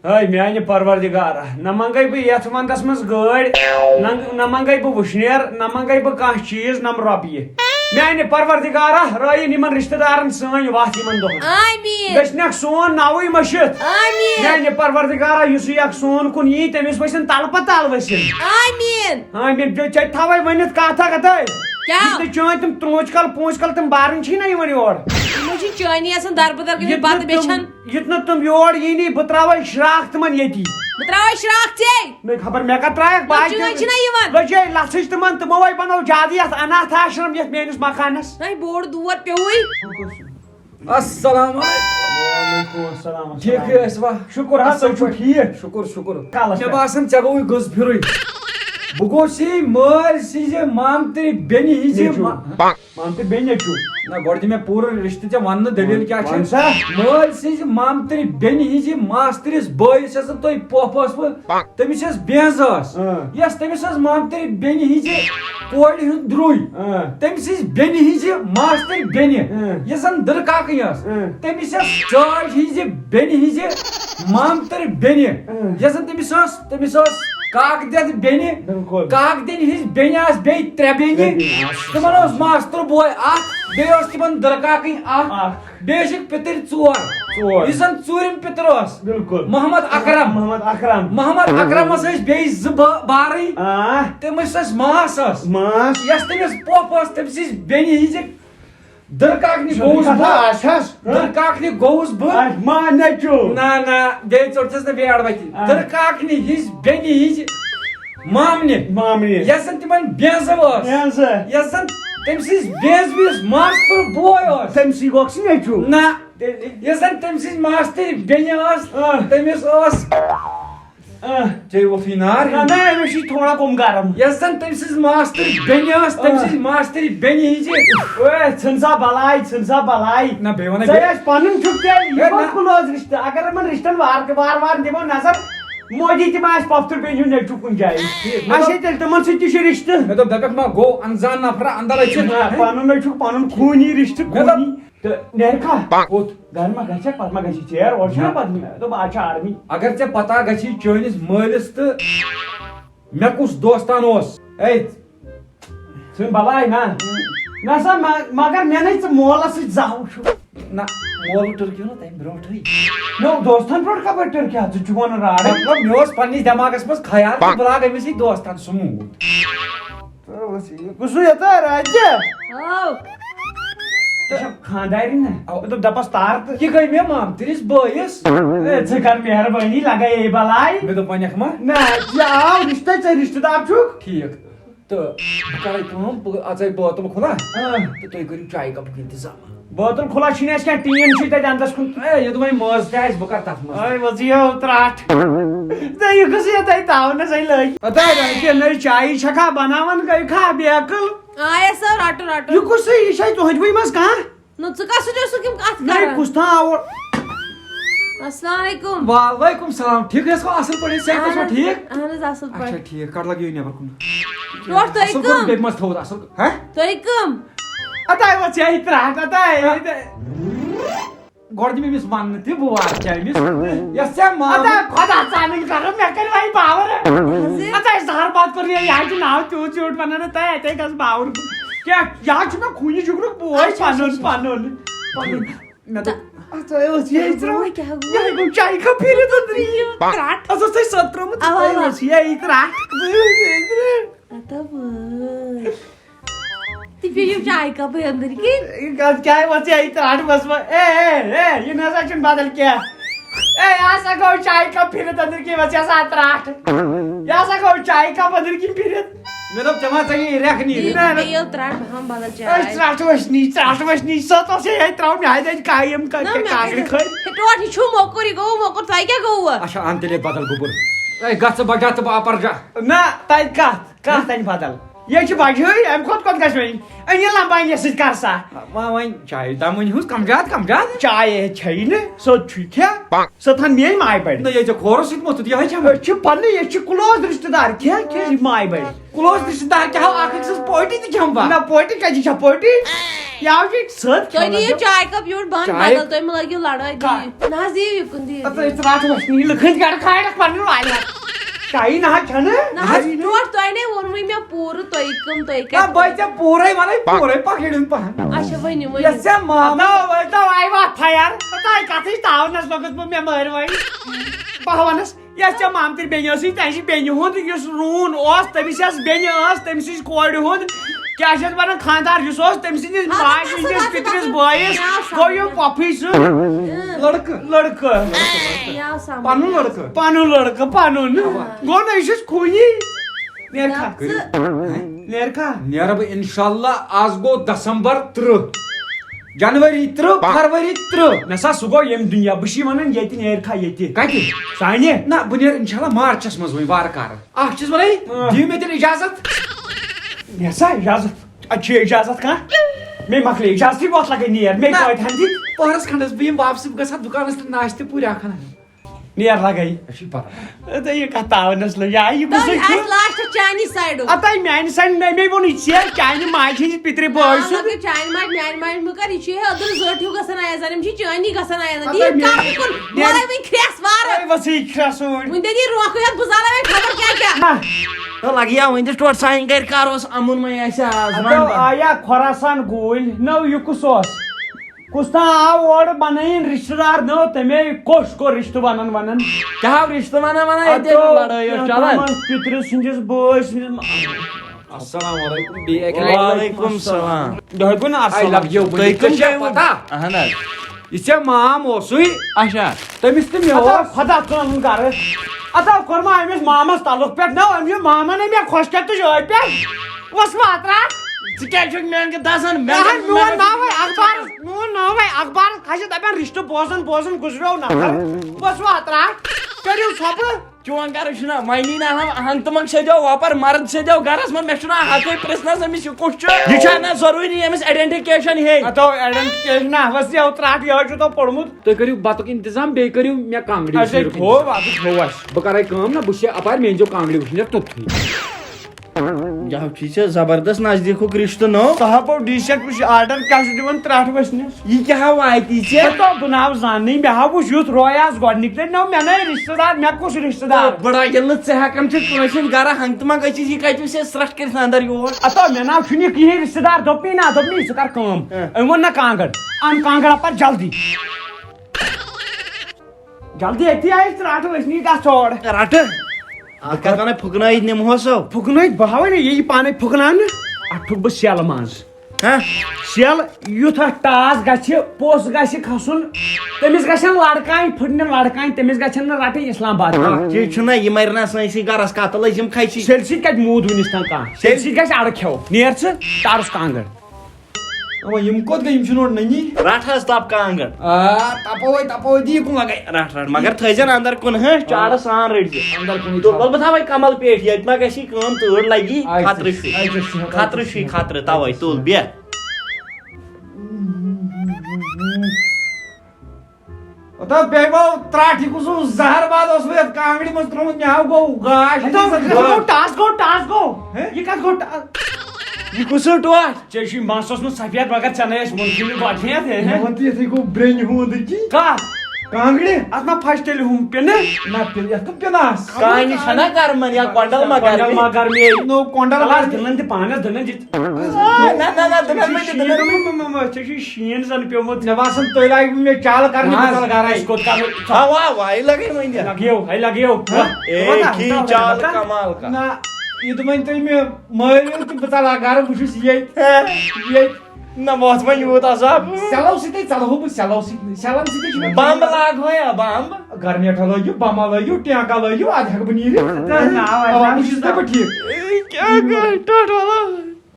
Hey, میانہِ پروردگارا نہ منگے بہٕ یتھ وندس منٛز گٲڑۍ نہ منگے بہٕ وٕشنیر نہ منگے بہٕ کانٛہہ چیٖز نم رۄپیہِ میانہِ پروردگارا رٲیِن یِمن رشتہٕ دارن سٲنۍ وتھ یِمن دۄہن گٔژھنکھ سون ناوٕے مٔشِتھ میانہِ پروردگارا یُس یکھ سون کُن یی تٔمِس ؤسِن تلہٕ پتہٕ تل ؤسِن آمیٖن ژےٚ تھاوے ؤنِتھ کتھ اکھ ہتھے چٲنۍ تِم ترٛوٗچ کل پوٗنٛچ کل تِم بارٕنۍ چھی نا یِوان یور چٲنی آسان دربدر گٔمٕتۍ بتہٕ بیچھن یِتھ نہٕ تِم یور یی بہٕ تراوے شراکھ تِمن ییٚتی بہٕ تراوے شراکھ ژےٚ خبر مےٚ کتھ ترایکھ لٔجے لژھٕج تِمن تِمو وے بنوو زیادٕ یتھ اناتھ آشرم یتھ میٲنِس مکانس بوٚڑ دور پیوٚوُے السلام وعلیکم السلام ٹھیک ٲسوا شُکر حظ تُہۍ چھِو ٹھیٖک شُکر شُکر مےٚ باسان ژےٚ گوٚوُے غٕز پھِرٕے بہٕ گوٚوسٕے مٲلۍ سٕنٛزِ مامتٕرِ بیٚنہِ ہِنٛزِ مامتٕرِ بیٚنہِ چھُ نہ گۄڈٕ دِ مےٚ پوٗرٕ رِشتہٕ ژےٚ وننہٕ دٔلیٖل کیٛاہ وَن سا چھِ مٲلۍ سٕنٛزِ مامتٕرِ بیٚنہِ ہِنٛزِ ماستٕرِس بٲیِس ٲسٕن تۄہہِ پۄپھ ٲسوٕ تٔمِس ٲس بینٛز یۄس تٔمِس ٲس مامتٕرِ بیٚنہِ ہِنٛزِ کورِ ہُنٛد درٛوے تٔمۍ سٕنٛزِ بیٚنہِ ہِنٛزِ ماستٕرِ بیٚنہِ یۄس زن دٕرکاکٕنۍ ٲس تٔمِس ٲس چاے ہِنٛزِ بیٚنہِ ہِنٛزِ مامتٕرِ بیٚنہِ یۄس زن تٔمِس ٲس کاکدٮ۪د بیٚنہِ کاکدٮ۪نہِ ہِنٛز بیٚنہِ آسہٕ بیٚیہِ ترٛےٚ بیٚنہِ تِمن اوس ماستُر بوے اکھ بیٚیہِ اوس تِمن دٕرکاکٕنۍ اکھ بیٚیہِ ٲسِکھ پِتٕرۍ ژور یُس زن ژوٗرِم پِتٕر اوس محمد محمد اکرمس ٲسۍ بیٚیہِ زٕ بارٕنۍ تٔمِس ٲس ماس یۄس تٔمِس پۄپھ ٲس تٔمۍ سٕنٛزِ بیٚنہِ ہِنٛزِ دٕرکاکنہِ گوٚوُس بہٕ نہ بیٚیہِ ژوٚٹھس نہٕ بیٚیہِ اڑوَتی دٕرکاکنہِ ہِنٛز بیٚنہِ ہِنٛزِ مامنہِ یۄس زن تِمن بیٚنٛزٕ ٲس یۄس زن تٔمۍ سٕنٛز بیٚنٛزٕ ماستُر بوے اوس تٔمسٕے گوٚکھ نیٚچوٗ نہ یۄس زن تٔمۍ سٕنٛز ماستٕرۍ بیٚنہِ ٲس تٔمِس اوس چے وۄتھٕے نار أمِس چھُ تھوڑا کُم گرم یۄس زن تٔمۍ سٕنٛز ماستٕرۍ بیٚنہِ ٲس تٔمۍ سٕنٛز ماستٕرۍ بیٚنہِ ہِنٛزِ ژھٕن سا بلاے نہ بیٚیہِ وَنَے ژےٚ ٲسۍ پنُن چھُکھ تیٚلہِ کُلوز رِشتہٕ اگر یِمن رِشتن وارٕ دِمو نظر موجی تہِ ما آسہِ پۄپھتٕر بیٚنہِ ہُنٛد نیٚچوٗ کُنہِ جایہِ اچھا تیٚلہِ تِمن سۭتۍ تہِ چھُ رِشتہٕ مےٚ دوٚپ دَپٮ۪کھ ما گوٚو انزان نفرا اندر أژِتھ پنُن ہے چھُکھ پنُن خوٗنی رِشتہٕ خوٗنی تہٕ نیرکھا کوٚت گرِ ما گژھکھ پتہٕ ما گژھی ژیر اورٕ چھُنہ پتہٕ مےٚ دوٚپ آز چھِ آرمی اگر ژےٚ پتہ گژھی چٲنِس مٲلِس تہٕ مےٚ کُس دوستان اوس اے ژھٕن بلاے نہ سا مگر مےٚ نے ژٕ مولس سۭتۍ زاو چھُ نہ مولہٕ ٹٕرکیو نہ تمہِ برونٛٹھٕے نو دوستن برونٛٹھ کپٲرۍ ٹٕرکیا ژٕ چھُکھ ونان راڑے مطلب مےٚ اوس پننِس دٮ۪ماغس منٛز خیال کہِ بہٕ لاگہٕ أمِس سۭتۍ دوستان سُہ موٗد کُسُے یَتا راجہِ خاندارِ نہ دوٚپ دپس تار تہٕ یہِ گٔے مےٚ مامتٕرِس بٲیِس ژٕ کر مہربٲنی لگے بلاے مےٚ دوٚپ وۄنٮ۪کھ ما نہ یہِ آو رِشتے ژےٚ رِشتہٕ دار چھُکھ ٹھیٖک تہٕ بہٕ کرے کٲم بہٕ اژے بٲتل کھُلا تہٕ تُہۍ کٔرِو چایہِ کپُک انتظام بٲتل کھُلا چھُنہٕ اَسہِ کینٛہہ ٹیٖن چھُے تتہِ انٛدس کُن اے یوٚد وۄنۍ مٲز تہِ آسہِ بہٕ کرٕ تتھ منٛز وزیو ترٛٹھ ژےٚ یہِ کُس یتھے تاونس ہے لٔگۍ پتہ نٔے چایہِ چھکھا بناوان گٔے کھا بیکٕل یہِ کُسٕے یہِ چھے تُہنٛدوٕے منٛز کانٛہہ ژٕ کَس سۭتۍ اوسُکھ یِم کتھ نٔے کران کُس تام آوُر السلام علیکم وعلیکم سلام ٹھیٖک ٲسوا اصل پٲٹھۍ صحت اوسوا ٹھیٖک اہن حظ اصل اچھا پٲٹھۍ ٹھیٖک کر لگیو نٮ۪بر کُن ٹوٹھ تُہۍ اصل کٕم کوٚر بیٚکہِ منٛز تھوٚوُت اصل تُہۍ کٕم اتاے وژھ یہِ ترٛٹھ اتاے گۄڈٕ دِ مےٚ أمِس وننہٕ تہِ بہٕ واتہٕ أمِس یۄس ژےٚ اتاے خۄدا ژانٕنۍ کرو مےٚ کٔرِو وۄنۍ باور اتاے زہر باد کوٚر یہِ حظ چھُ ناو تیوٗت زیوٗٹھ ونان اتاے اتے گژھ باور کیٛاہ یہِ حظ چھُ مےٚ خوٗنی جُگرُک بوے پنُن مےٚ دوٚپ اتاے ٲس یہِ ترٛٹھ یہِ گوٚو چایہِ کپ پھِرِتھ أنٛدری ترٛٹھ ٲسٕس تۄہہِ سۄ ترٛٲومٕژ ٲس یہِ ترٛٹھ تہِ پیٚیِو چایہِ کپٕے أنٛدٕرۍ کِنۍ کیٛاہ وژھ یہِ ترٛٹھ بس اے یہِ نہ سا چھُنہٕ بدل کینٛہہ اے یہِ ہسا گوٚو چایہِ کپ پھِرِتھ أنٛدٕرۍ کِنۍ وژھ یہِ ہسا ترٛٹھ یہِ ہسا گوٚو چایہِ کپ أنٛدٕرۍ کِنۍ پھِرِتھ مےٚ دوٚپ ژےٚ ما ژَگی ریکھنی پیٚیِو ترٛٹھ بہٕ ہاوٕ بدل چاے ترٛٹھ وٕچھنی سۄ اوس یِہے ترٛاوُن مےٚ حظ کامہِ کاکرِ کھٔلۍ ٹوٹھ یہِ چھُو موٚکُر یہِ گوٚو موٚکُر تۄہہِ کیٛاہ گوٚوٕ اچھا ان تیٚلے بدل گوٚبُر اے گژھ ژٕ بجا تہٕ بہٕ اپر جا نہ تتہِ کتھ انہِ بدل یہ بجے ام کھت گھس وۄنۍ انل امبانی سۭتۍ کر سا وۄنۍ چایہِ تام ؤنِو کم زیادٕ چاے چھیی نہٕ سیوٚد چھُے کھٮ۪ہ سۄ تھن میٲنۍ ماے بڑِ نہ یہ ژےٚ کھورس سۭتۍ موٚتھُت یِہوٚے کھٮ۪مہٕ أسۍ چھِ پننہِ ییٚتہِ چھِ کلوز رشتہٕ دار کھٮ۪ہ ماے بڑِ کلوز رشتہٕ دار کیٛاہ اکھ أکۍ سٕنٛز پوٹی تہِ کھٮ۪مہٕ بہٕ نہ پوٹی کجہِ چھا پوٹی یاو چھِ سۭتۍ تُہۍ دِیِو چاے کپ یور بنٛد چاے- بدل تُہۍ مہ لٲگِو لڑٲے دِیِو نہ حظ دِیِو یُکُن دِیِو ترٛٹھ وسنی لٕکھٕنۍ گڑ کھالکھ پنُن والہِ چایی نہ حظ چھنہٕ نہ حظ ٹوٹھ تۄہہِ نے ووٚنوٕے مےٚ پوٗرٕ تُہۍ کٕم تُہۍ نہ کتہِ بہٕ ژےٚ پوٗرے وَنَے پوٗرے پکڑُن پہن اچھا ؤنِو ؤنِو یۄس ژےٚ مامہٕ آیہِ وتھ یار تۄہہِ کتھٕچ تاونس لوٚگُس بہٕ مےٚ مٲرۍ وۄنۍ بہٕ ونس یۄس ژےٚ مامتٕر بیٚنہِ ٲسٕے تٔمۍ بیٚنہِ ہُنٛد یُس روٗن اوس تٔمِس یۄس بیٚنہِ ٲس تٔمۍ سٕنٛزِ کورِ ہُنٛد کیٛاہ چھِ اتھ ونان خانٛدار یُس اوس تٔمۍ سٕنٛدِس ماجہِ ہٕنٛدِس پِترِس بٲیِس گوٚو یہِ پۄپھٕے سُنٛد لڑکہٕ مےٚ آو سمجھ پنُن لڑکہٕ پنُن لڑکہٕ پنُن گوٚو نہ یہِ چھُس خوٗنی نیرکھا نیرکھا نیرٕ بہٕ انشاءاللہ آز گوٚو دسمبر 30 جنؤری 30 فروری 30 نہ سا سُہ گوٚو ییٚمہِ دُنیا بہٕ چھُے ونان ییٚتہِ نیرکھا ییٚتہِ کتہِ سانہِ نہ بہٕ نیرٕ انشاءاللہ مارچس منٛز وۄنۍ وارٕ کارٕ اکھ چیٖز ونے دِیِو مےٚ تیٚلہِ اِجازت نسا اجازت اتہِ چھُ اجازت کانٛہہ مےٚ مۄکلے اجازتٕے ووت لگے نیر مےٚ کۭتۍ ہن دِتۍ پہرس کھنڈس بہٕ یِمہٕ واپسہٕ بہٕ گژھٕ ہا دُکانس تہٕ ناشتہٕ پوٗرٕ اکھ ہن نیر لگے اَسہِ چھُ پتہ تہٕ یہِ کتھ تاونس لٔج یا یہِ تۄہہِ کُسٕے آسہِ چھُ لاسٹس چانی سایڈُک اتاے میانہِ سایڈٕ مے ووٚنُے ژےٚ چانہِ ماجہِ ہٕنٛدِ پِترِ بٲے سُنٛد چانہِ ماجہِ میانہِ ماجہِ مہٕ کر یہِ چھُ أدٕر زٔٹ ہیوٗ گژھان ایزان یِم چھِ چٲنی گژھان ایزان اَتاے دِیِو میٛٲنۍ- کپ کُن وۄنۍ وۄنۍ کھرٛٮ۪س وارٕ وسٕے کھرٛٮ۪سوٗنۍ وٕنۍ دِی روکھٕے یتھ بہٕ زالے وۄنۍ خبر کیٛاہ نہ لگیا وۄنۍ ٹوٹ سانہِ گرِ کر اوس امُن وۄنۍ آسہِ آز اتو آیا خۄراسان گوٗلۍ نٔو یہِ کُس اوس کُس تام آو اورٕ بنٲیِن رشتہٕ دار نٔو تمے کوٚش کوٚر رشتہٕ ونان ونان کیٛاہ رشتہٕ ونان ییٚتہِ لڑٲے ٲس چلان پِترٕ سٕنٛدِس بٲے سٕنٛدِس السلام علیکم بیٚیہِ وعلیکم سلام دۄہے گوٚو نا آی لو یوٗ تُہۍ کٕم چھِو پتہ اہن حظ یہِ ژےٚ مام اوسُے اچھا تٔمِس تہِ مےٚ اوس خدا ژٲنُن گرٕ اتو کوٚر ما أمِس مامس تعلق پٮ۪ٹھ نہ أمۍ مامن أمۍ مےٚ خۄش کر تُج ٲدۍ پٮ۪ٹھ اوس واترا ژٕ کیٛازِ چھُکھ میٛانہِ کِنۍ دزان میون ناوے اخبارس کھسہِ دپان رشتہٕ بوزان بوزان گُزریو نفر بس واترا کٔرِو ژھۄپہٕ چون گرٕ چھُنہ وۄنی نہ ہنگ تہٕ منٛگ سیدیو وۄپر مرد سیدیو گرس منٛز مےٚ چھُنہ حقٕے پرژھنس أمِس یہِ کُس چھُ یہِ چھا نہ ضروٗری أمِس آیڈنٹِفِکیشن ہیٚنۍ اتو ایڈنٹفکیشن حوس یو ترٛٹھ یہے چھُ تو پوٚرمُت تُہۍ کٔرِو بتُک انتظام بیٚیہِ کٔرِو مےٚ کانٛگرِ اچھا تھوٚو واتہٕ تھوٚو اَسہِ بہٕ کرے کٲم نہ بہٕ چھُس اپارِ مےٚ أنۍزیو کانٛگرِ وٕچھنہِ توٚتھُے یہِ چھِ زبردست نزدیٖکُک رشتہٕ نو صاحبو ڈیٖسٮ۪نٹ وٕچھ آرڈر کیٛاہ چھُ دِوان ترٛٹھ وسنِس یہِ کیٛاہ واتہِ ژےٚ بہٕ ناو زاننٕے مےٚ ہاو وٕچھ یُتھ رویاس گۄڈنِکۍ لٹہِ نو مےٚ نٔے رشتہٕ دار مےٚ کُس رشتہٕ دار بڑا ییٚلہِ نہٕ ژٕ ہٮ۪کان چھُکھ کٲنٛسہِ ہُنٛد گرٕ ہنگ تہٕ منٛگ أژِتھ یہِ کتہِ وٕچھ اَسہِ سرٛٹھ کٔرِتھ اندر یور اتو مےٚ ناو چھُنہٕ یہِ کِہیٖنۍ رشتہٕ دار دوٚپنٕے نا دوٚپنٕے ژٕ کر کٲم أمۍ ووٚن نہ کانٛگٕر ان کانٛگٕر اپر جلدی جلدی أتی آیہِ ترٛٹھ وسنی گژھ ژور رٹہٕ اتھ کتھ ونان پھُکنٲیِتھ نِمہوسو پھُکنٲیِتھ بہٕ ہاوے نہ یہِ پانے پھُکناونہٕ اتھ ٹھُک بہٕ سیل منٛز سیل یُتھ اتھ ٹاس گژھِ پوٚژھ گژھِ کھسُن تٔمِس گژھن لڑکانۍ پھٕٹنہِ لڑکانۍ تٔمِس گژھن نہٕ رٹٕنۍ اسلام آباد یہِ چھُنہ یہِ مرِ نہ سٲنسٕے گرس قتل ٲسۍ یِم کھسہِ سیلہِ سۭتۍ کتہِ موٗد وُنِس تام کانٛہہ سیلہِ سۭتۍ گژھِ اڑٕ کھٮ۪و نیر ژٕ تارُس کانٛگٕر وۄنۍ یِم کوٚت گٔے یِم چھِ نور نٔنی رٹ حظ تپ کانٛگٕر تپوے دی کُن لگے رٹ رٹ مگر تھٲیزٮ۪ن اندر کُن ہہ چارٕ سان رٔٹزِ اندر کُنٕے ول بہٕ تھاوے کمل پیٹھ ییٚتہِ ما گژھی کٲم تۭر لگی خطرٕ چھُے خطرٕ توے تُل بیٚہہ بیٚیہِ ترٛٹھ یہِ کُس اوس زہر باد اوس یتھ کانٛگرِ منٛز ترٛوومُت مےٚ ہاو گوٚو گاش ٹاس گوٚو یہِ کتھ گوٚو یہِ کُس ٹوٹھ ژےٚ چھُے مس اوسمُت سفید مگر ژےٚ نَے ٲسۍ مُنفِلہِ گۄڈنٮ۪تھ مےٚ ووٚن تہٕ یِتھٕے گوٚو برٛنہِ ہُنٛد کتھ کانٛگرِ اتھ ما پھچ تیٚلہِ ہُم پِنہٕ نہ یتھ کٕم پِنہٕ آسہٕ کانہِ چھنا کرمن یا کۄنڈل ما کۄنٛڈل ما کر گرمی نوٚو کۄنٛڈل دٕنن تہِ پانس دٕنن ژےٚ چھُے شیٖن زن پیومُت مےٚ باسان تُہۍ لایوٕ مےٚ چال کرنہِ أسۍ کوٚت کرو واے لگے وۄنۍ لگیو ہے لگیو چال کمال کا نہ یہِ دوٚپن تُہۍ مےٚ مٲرِو تہٕ بہٕ ژلہٕ ہا گرٕ بہٕ چھُس ییٚتہِ نہ وۄتھ وۄنۍ یوٗت عذاب سیلو سۭتی ژلہو بہٕ سیلو سۭتۍ سیلن سۭتی چھُ مےٚ بمب لاگہو یا بمب گرنیٹھا لٲگِو بمہ لٲگِو ٹینکا لٲگِو ادٕ ہٮ۪کہٕ بہٕ نیٖرِتھ بہٕ چھُس دپان ٹھیٖک کیٛاہ گژھِ ٹوٹھ